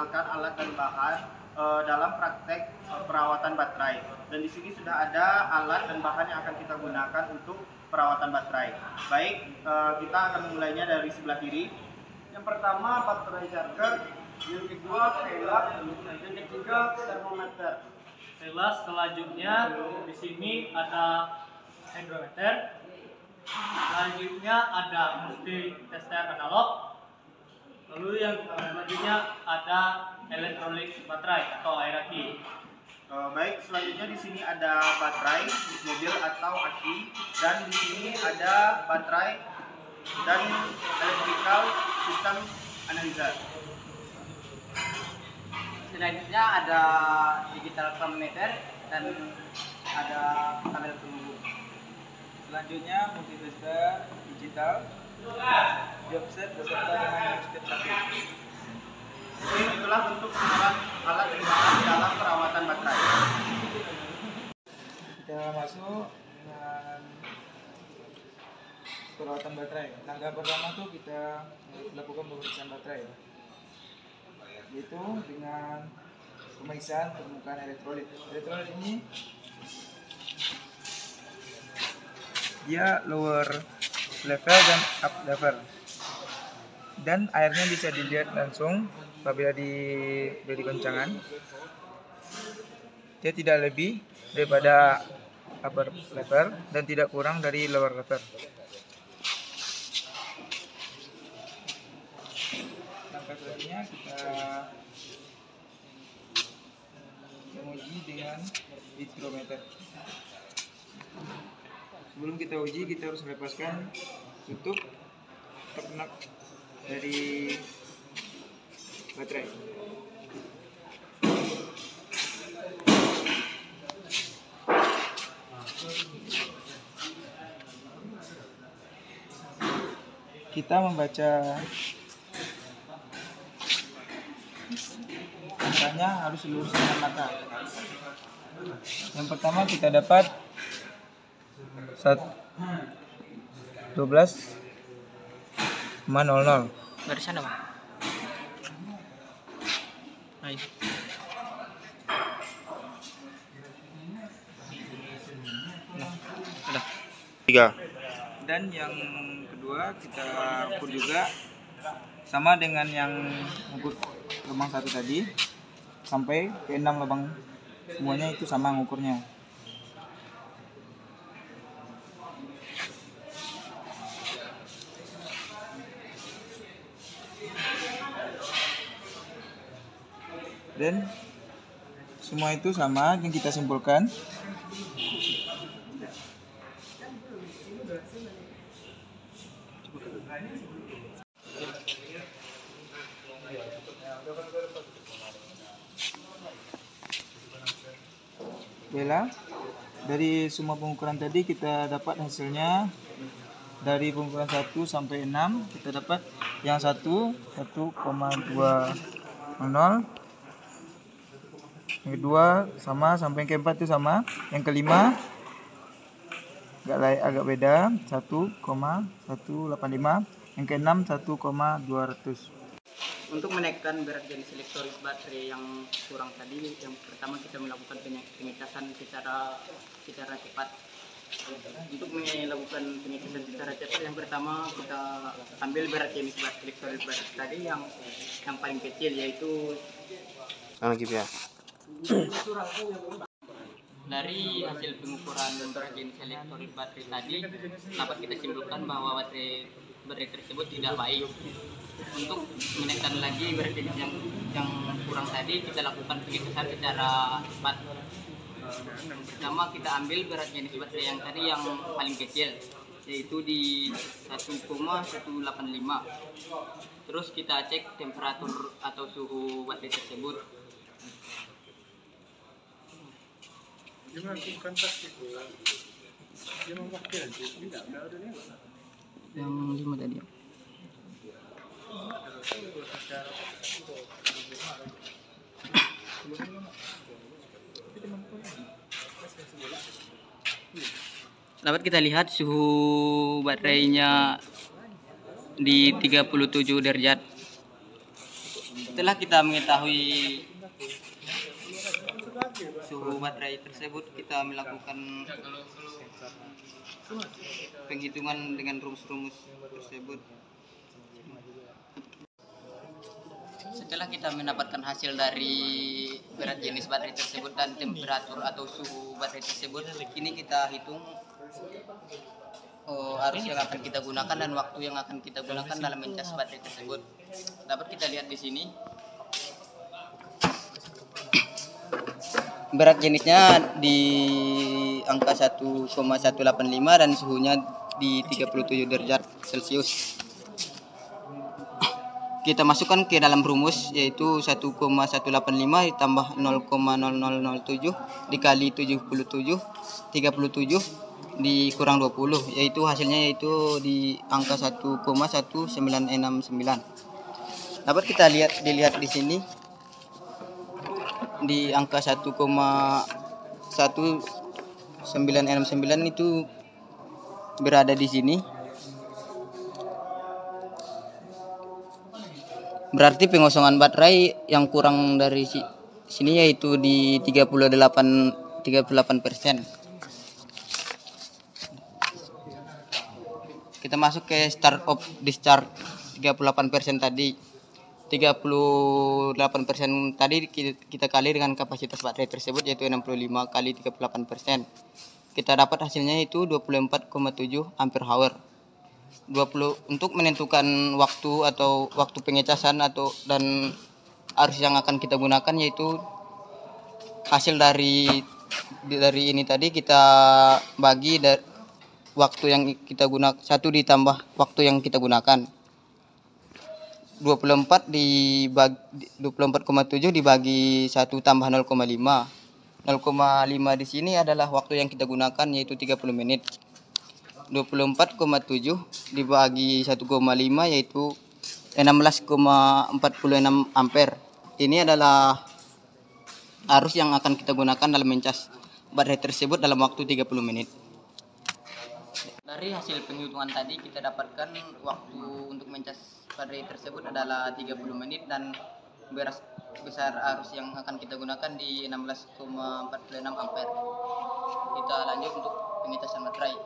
mengenalkan alat dan bahan dalam praktek perawatan baterai. Dan di sini sudah ada alat dan bahan yang akan kita gunakan untuk perawatan baterai. Baik, kita akan memulainya dari sebelah kiri. Yang pertama baterai charger, yang kedua pelak, yang ketiga termometer. Jelas, selanjutnya di sini ada hidrometer. Selanjutnya ada multi tester analog. Lalu yang selanjutnya ada elektrolit baterai atau ARAQ. Baik, selanjutnya di sini ada baterai mobil atau aki, dan di sini ada baterai dan electrical system analyzer. Selanjutnya ada digital thermometer dan ada panel pengukur. Selanjutnya multitester digital, jobset beserta dengan step 1. Itulah bentuk keseluruhan alat dan bahan dalam perawatan baterai. Kita masuk dengan perawatan baterai. Langkah pertama tuh kita lakukan pemeriksaan baterai, yaitu dengan pemeriksaan permukaan elektrolit. Elektrolit ini dia lower level dan up level, dan airnya bisa dilihat langsung apabila diberi goncangan. Dia tidak lebih daripada upper level dan tidak kurang dari lower level. Langkah selanjutnya kita menguji dengan hidrometer. Sebelum kita uji, kita harus melepaskan tutup ternak dari baterai. Kita membaca angkanya harus lurus dengan mata. Yang pertama kita dapat 12,00. Dari sana, Bang. Ayo. Udah. 3. Dan yang kedua kita ukur juga sama dengan yang ukur lubang 1 tadi, sampai ke 6 lubang, semuanya itu sama ngukurnya. Dan semua itu sama yang kita simpulkan. Bella, dari semua pengukuran tadi kita dapat hasilnya. Dari pengukuran 1 sampai 6 kita dapat yang 1,20, yang kedua sama, sampai yang keempat itu sama, yang kelima agak beda 1,185, yang keenam 1,200. Untuk menaikkan berat jenis elektrolit baterai yang kurang tadi, yang pertama kita melakukan pengecasan secara cepat. Untuk melakukan pengecasan secara cepat, yang pertama kita ambil berat jenis elektrolit baterai tadi yang paling kecil, yaitu dari hasil pengukuran berat jenis elektrolit baterai tadi dapat kita simpulkan bahwa baterai tersebut tidak baik. Untuk menaikkan lagi berat jenis yang kurang tadi, kita lakukan pengecasan secara cepat. Pertama kita ambil berat jenis baterai yang tadi yang paling kecil, yaitu di 1,185. Terus kita cek temperatur atau suhu baterai tersebut. Yang 5 tadi. Dapat kita lihat suhu baterainya di 37 derajat. Setelah kita mengetahui suhu baterai tersebut, kita melakukan penghitungan dengan rumus-rumus tersebut. Setelah kita mendapatkan hasil dari berat jenis baterai tersebut dan temperatur atau suhu baterai tersebut, kini kita hitung arus yang akan kita gunakan dan waktu yang akan kita gunakan dalam mencas baterai tersebut. Dapat kita lihat di sini. Berat jenisnya di angka 1,185 dan suhunya di 37 derajat Celcius. Kita masukkan ke dalam rumus, yaitu 1,185 ditambah 0,0007 dikali 37 dikurang 20, yaitu hasilnya yaitu di angka 1,1969. Dapat kita dilihat di sini di angka 1,1969 itu berada di sini. Berarti pengosongan baterai yang kurang dari sini yaitu di 38%. Kita masuk ke start of discharge 38% tadi. 38% tadi kita kali dengan kapasitas baterai tersebut yaitu 65 kali 38%. Kita dapat hasilnya itu 24,7 ampere hour. 20 untuk menentukan waktu atau waktu pengecasan dan arus yang akan kita gunakan, yaitu hasil dari ini tadi kita bagi dari waktu yang kita gunakan 1 ditambah waktu yang kita gunakan. 24,7 dibagi 1 tambah 0,5. 0,5 di sini adalah waktu yang kita gunakan yaitu 30 menit. 24,7 dibagi 1,5 yaitu 16,46 ampere. Ini adalah arus yang akan kita gunakan dalam mencas baterai tersebut dalam waktu 30 menit. Dari hasil penghitungan tadi kita dapatkan waktu untuk mencas baterai tersebut adalah 30 menit dan besar arus yang akan kita gunakan di 16,46 ampere. Kita lanjut untuk pengecasan baterai.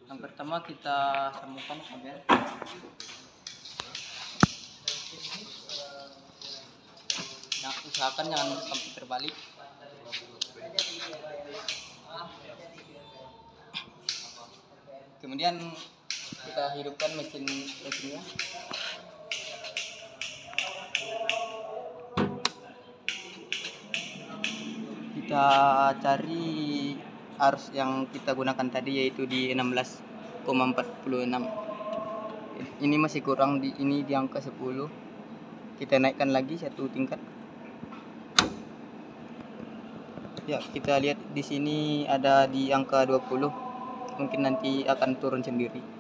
Yang pertama kita sambungkan kabel. Nah, usahakan jangan sampai terbalik. Kemudian kita hidupkan mesinnya. Kita cari arus yang kita gunakan tadi yaitu di 16,46. Ini masih kurang di angka 10. Kita naikkan lagi 1 tingkat. Ya, kita lihat di sini ada di angka 20. Mungkin nanti akan turun sendiri.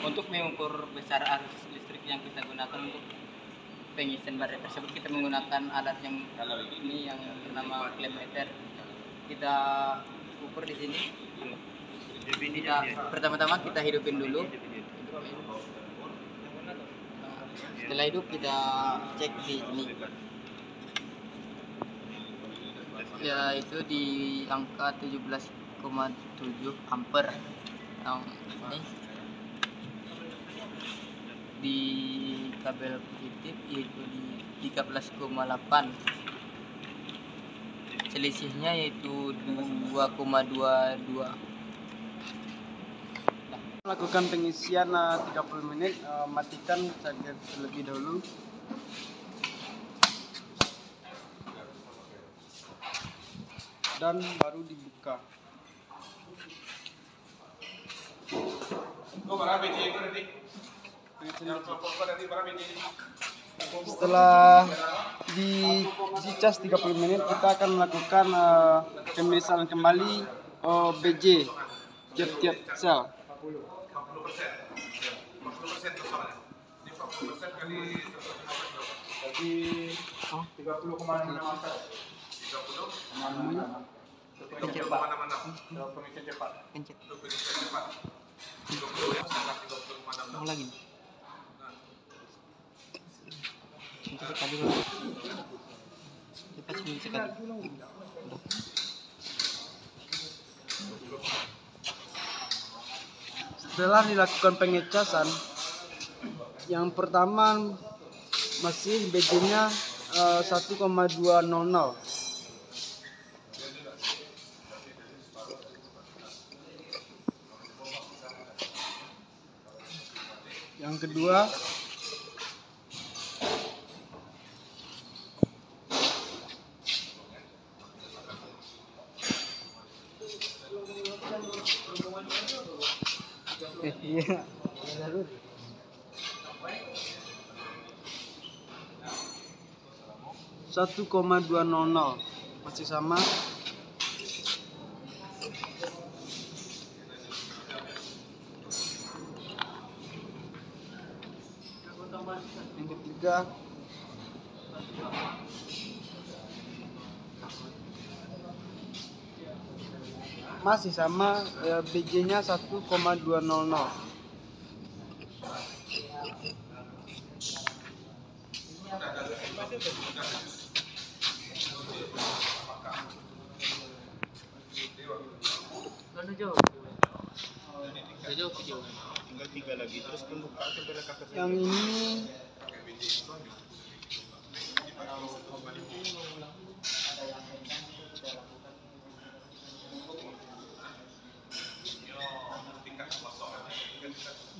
Untuk mengukur besar arus listrik yang kita gunakan untuk pengisian baterai tersebut, kita menggunakan alat yang ini yang bernama voltmeter. Kita ukur di sini. Pertama-tama kita hidupin dulu. Setelah hidup kita cek di sini. Ya, itu di angka 17,7 ampere. Yang ini di kabel positif yaitu di 13,8, selisihnya yaitu 2,22. Lakukan pengisian 30 menit, matikan charger terlebih dahulu. dan baru dibuka. Setelah dicas 30 menit, kita akan melakukan pemeriksaan kembali BJ tiap-tiap sel. Mau lagi. Sekali cepat sekali. Setelah dilakukan pengecasan, yang pertama masih BJ-nya 1,200. Yang kedua iya. 1,200 masih sama. Yang ketiga masih sama, BJ-nya 1,200. Jauh video. Tinggal 3 lagi, terus pembukaan sampai lekak ke Yang ini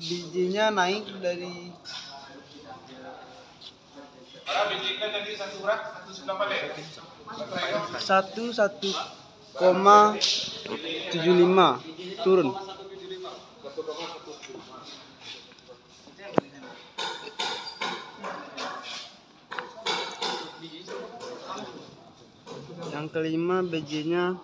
bijinya naik dari 1,75 turun. Yang kelima BJ-nya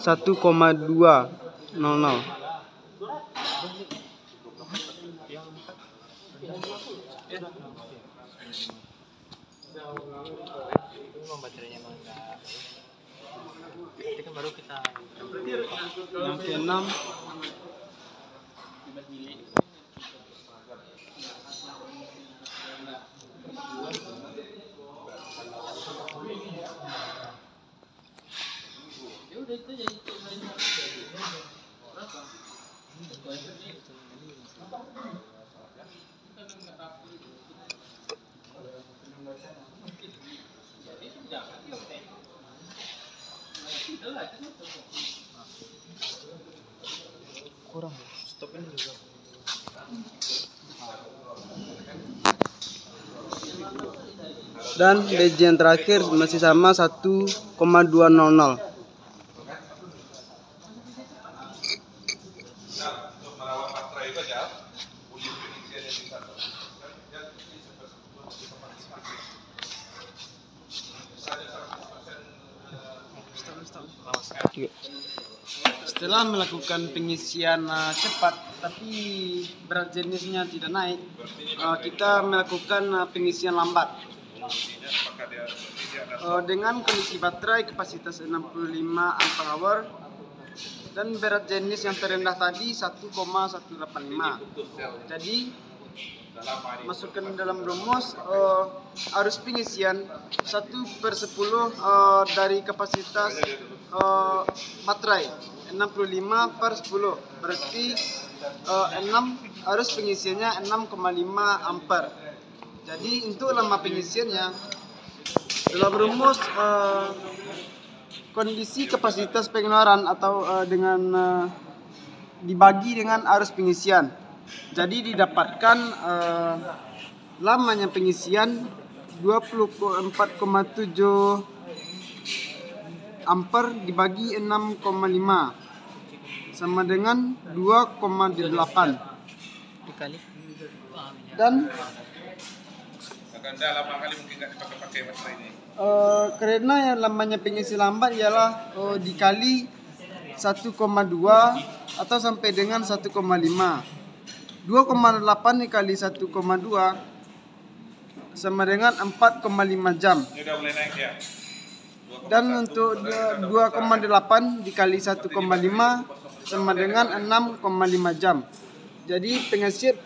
satu koma 200. Baru kita Yang keenam kurang. stop ini juga. Dan BJ yang terakhir masih sama 1,200. Setelah melakukan pengisian cepat tapi berat jenisnya tidak naik, kita melakukan pengisian lambat. Dengan kondisi baterai kapasitas 65 Ah dan berat jenis yang terendah tadi 1,185. Jadi masukkan dalam rumus arus pengisian 1/10 dari kapasitas baterai 65/10, berarti 6 arus pengisiannya 6,5 ampere. Jadi untuk lama pengisiannya dalam rumus kondisi kapasitas pengeluaran atau dengan dibagi dengan arus pengisian. Jadi didapatkan lamanya pengisian 24,7 ampere dibagi 6,5 sama dengan 2,8 dikali. dan karena yang lamanya pengisi lambat ialah dikali 1,2 atau sampai dengan 1,5. 2,8 dikali 1,2 sama dengan 4,5 jam. Dan untuk 2,8 dikali 1,5 sama dengan 6,5 jam. Jadi pengisian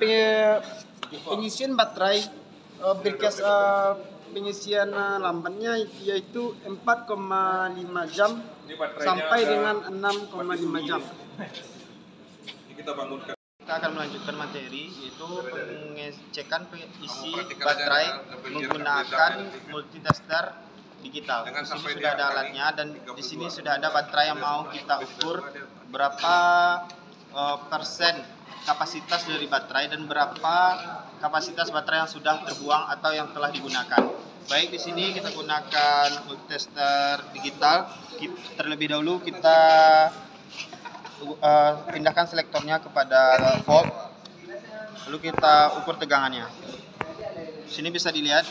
baterai berkas pengisian lambatnya yaitu 4,5 jam sampai dengan 6,5 jam. Kita akan melanjutkan materi yaitu pengecekan isi baterai menggunakan multitester digital. Di sini sudah ada alatnya dan di sini sudah ada baterai yang mau kita ukur berapa persen kapasitas dari baterai dan berapa kapasitas baterai yang sudah terbuang atau yang telah digunakan. Baik, di sini kita gunakan multitester digital. Terlebih dahulu kita pindahkan selektornya kepada volt, lalu kita ukur tegangannya. Sini bisa dilihat.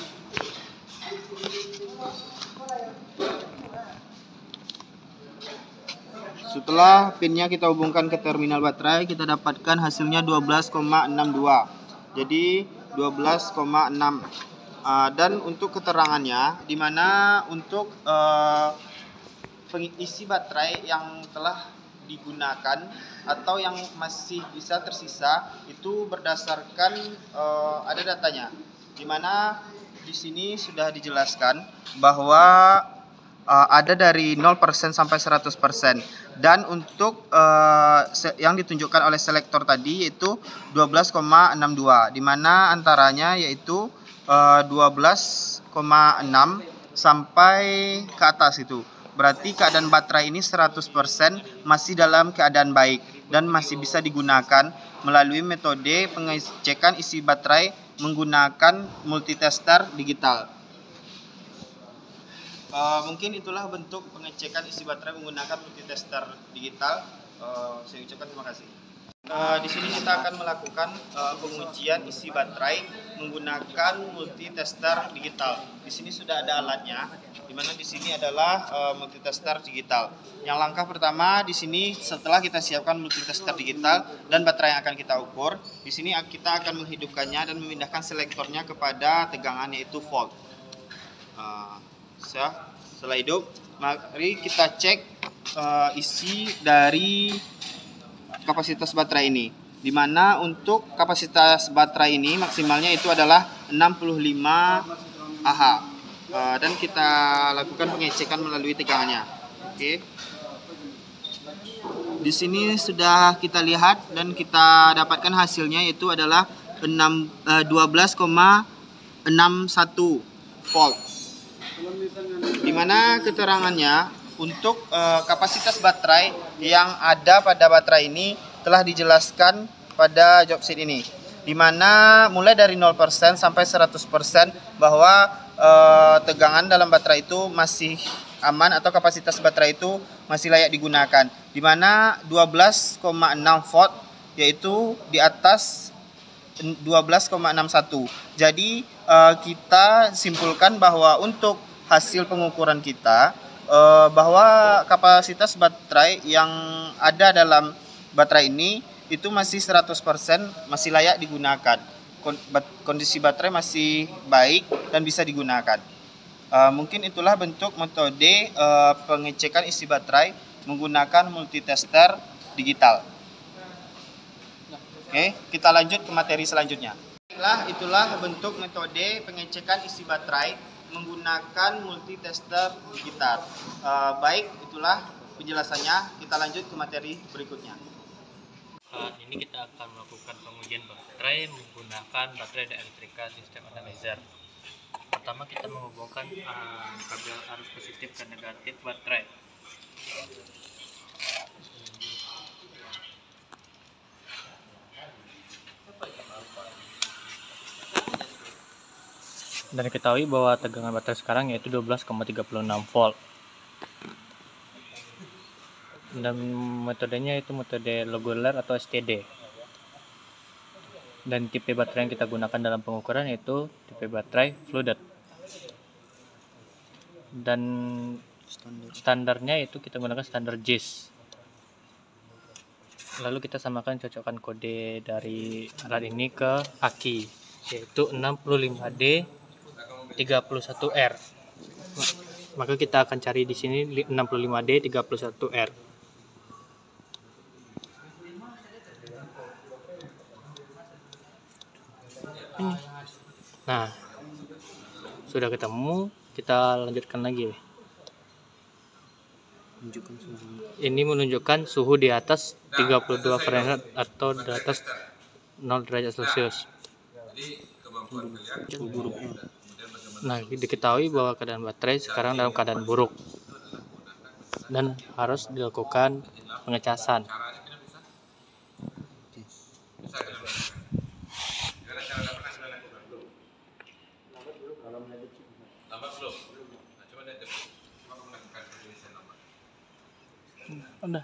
Setelah pinnya kita hubungkan ke terminal baterai, kita dapatkan hasilnya 12,62. Jadi 12,6. Dan untuk keterangannya, di mana untuk pengisi baterai yang telah digunakan atau yang masih bisa tersisa itu berdasarkan ada datanya, di mana di sini sudah dijelaskan bahwa ada dari 0% sampai 100%. Dan untuk yang ditunjukkan oleh selektor tadi yaitu 12,62, di mana antaranya yaitu 12,6 sampai ke atas itu. Berarti keadaan baterai ini 100% masih dalam keadaan baik dan masih bisa digunakan melalui metode pengecekan isi baterai menggunakan multitester digital. Mungkin itulah bentuk pengecekan isi baterai menggunakan multitester digital. Saya ucapkan terima kasih. Di sini kita akan melakukan pengujian isi baterai menggunakan multitester digital. Di sini sudah ada alatnya, di mana di sini adalah multitester digital. Yang langkah pertama di sini setelah kita siapkan multitester digital dan baterai yang akan kita ukur, di sini kita akan menghidupkannya dan memindahkan selektornya kepada tegangan yaitu volt. Setelah hidup, mari kita cek isi dari kapasitas baterai ini, di mana untuk kapasitas baterai ini maksimalnya itu adalah 65 Ah. Dan kita lakukan pengecekan melalui tegangannya. Oke. Di sini sudah kita lihat dan kita dapatkan hasilnya yaitu adalah 12,61 volt. Di mana keterangannya untuk kapasitas baterai yang ada pada baterai ini telah dijelaskan pada job sheet ini, di mana mulai dari 0% sampai 100% bahwa tegangan dalam baterai itu masih aman atau kapasitas baterai itu masih layak digunakan, di mana 12,6 volt yaitu di atas 12,61. Jadi kita simpulkan bahwa untuk hasil pengukuran kita bahwa kapasitas baterai yang ada dalam baterai ini itu masih 100% masih layak digunakan. Kondisi baterai masih baik dan bisa digunakan. Mungkin itulah bentuk metode pengecekan isi baterai menggunakan multitester digital. Oke, kita lanjut ke materi selanjutnya. Itulah bentuk metode pengecekan isi baterai menggunakan multitester digital. Baik, itulah penjelasannya. Kita lanjut ke materi berikutnya. Ini kita akan melakukan pengujian baterai menggunakan baterai dielectrica sistem analyzer. Pertama kita menghubungkan kabel arus positif dan negatif baterai. Dan diketahui bahwa tegangan baterai sekarang yaitu 12,36 volt. Dan metodenya itu metode Loguler atau STD. Dan tipe baterai yang kita gunakan dalam pengukuran yaitu tipe baterai flooded. Dan standarnya itu kita gunakan standar JIS. Lalu kita samakan, cocokkan kode dari alat ini ke aki, yaitu 65D 31R. Maka kita akan cari di sini 65D 31R. Ini. Nah, sudah ketemu, kita lanjutkan lagi. Ini menunjukkan suhu di atas 32 Fahrenheit atau di atas 0 derajat Celcius. Nah, diketahui bahwa keadaan baterai sekarang dalam keadaan buruk dan harus dilakukan pengecasan. Udah.